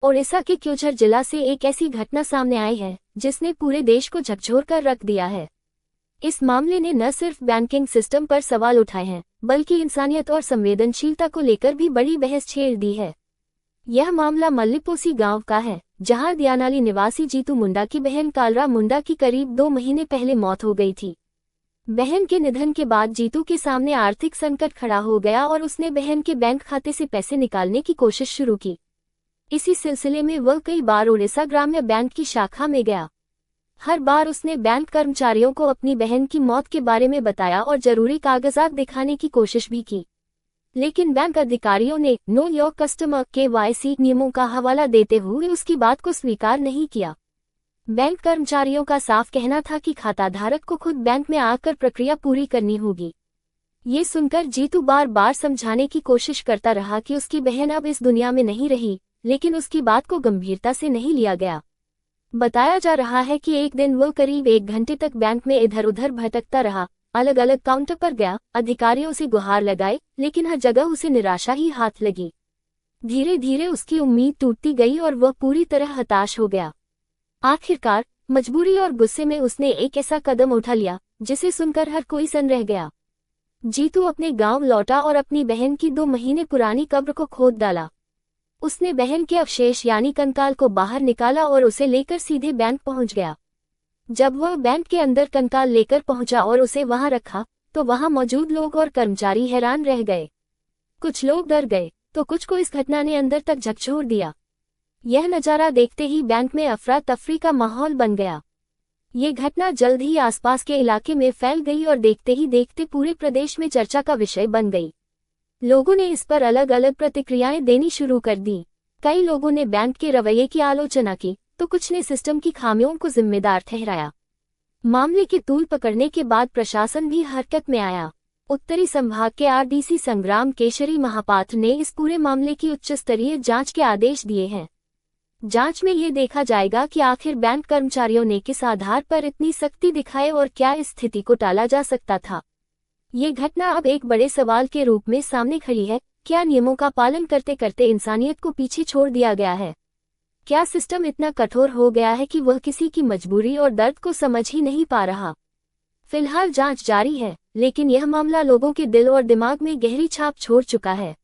ओडिशा के क्योंझर जिला से एक ऐसी घटना सामने आई है जिसने पूरे देश को झकझोर कर रख दिया है। इस मामले ने न सिर्फ बैंकिंग सिस्टम पर सवाल उठाए हैं, बल्कि इंसानियत और संवेदनशीलता को लेकर भी बड़ी बहस छेड़ दी है। यह मामला मल्लीपोसी गांव का है, जहां दियानाली निवासी जीतू मुंडा की बहन कालरा मुंडा की करीब 2 महीने पहले मौत हो गई थी। बहन के निधन के बाद जीतू के सामने आर्थिक संकट खड़ा हो गया और उसने बहन के बैंक खाते से पैसे निकालने की कोशिश शुरू की। इसी सिलसिले में वह कई बार ओडिशा ग्राम्य बैंक की शाखा में गया। हर बार उसने बैंक कर्मचारियों को अपनी बहन की मौत के बारे में बताया और जरूरी कागजात दिखाने की कोशिश भी की, लेकिन बैंक अधिकारियों ने नो योर कस्टमर KYC नियमों का हवाला देते हुए उसकी बात को स्वीकार नहीं किया। बैंक कर्मचारियों का साफ कहना था कि खाताधारक को खुद बैंक में आकर प्रक्रिया पूरी करनी होगी। ये सुनकर जीतू बार बार समझाने की कोशिश करता रहा कि उसकी बहन अब इस दुनिया में नहीं रही, लेकिन उसकी बात को गंभीरता से नहीं लिया गया। बताया जा रहा है कि एक दिन वह करीब 1 घंटे तक बैंक में इधर उधर भटकता रहा, अलग अलग काउंटर पर गया, अधिकारियों से गुहार लगाई, लेकिन हर जगह उसे निराशा ही हाथ लगी। धीरे धीरे उसकी उम्मीद टूटती गई और वह पूरी तरह हताश हो गया। आखिरकार मजबूरी और गुस्से में उसने एक ऐसा कदम उठा लिया जिसे सुनकर हर कोई सन्न रह गया। जीतू अपने गांव लौटा और अपनी बहन की 2 महीने पुरानी कब्र को खोद डाला। उसने बहन के अवशेष यानी कंकाल को बाहर निकाला और उसे लेकर सीधे बैंक पहुंच गया। जब वह बैंक के अंदर कंकाल लेकर पहुंचा और उसे वहां रखा, तो वहां मौजूद लोग और कर्मचारी हैरान रह गए। कुछ लोग डर गए, तो कुछ को इस घटना ने अंदर तक झकझोर दिया। यह नजारा देखते ही बैंक में अफरा तफरी का माहौल बन गया। ये घटना जल्द ही आसपास के इलाके में फैल गई और देखते ही देखते पूरे प्रदेश में चर्चा का विषय बन गई। लोगों ने इस पर अलग अलग प्रतिक्रियाएं देनी शुरू कर दी। कई लोगों ने बैंक के रवैये की आलोचना की, तो कुछ ने सिस्टम की खामियों को जिम्मेदार ठहराया। मामले की तूल पकड़ने के बाद प्रशासन भी हरकत में आया। उत्तरी संभाग के RDC संग्राम केशरी महापात्र ने इस पूरे मामले की उच्च स्तरीय जांच के आदेश दिए हैं। जांच में ये देखा जाएगा कि आखिर बैंक कर्मचारियों ने किस आधार पर इतनी सख्ती दिखाई और क्या इस स्थिति को टाला जा सकता था। ये घटना अब एक बड़े सवाल के रूप में सामने खड़ी है। क्या नियमों का पालन करते करते इंसानियत को पीछे छोड़ दिया गया है? क्या सिस्टम इतना कठोर हो गया है कि वह किसी की मजबूरी और दर्द को समझ ही नहीं पा रहा? फिलहाल जांच जारी है, लेकिन यह मामला लोगों के दिल और दिमाग में गहरी छाप छोड़ चुका है।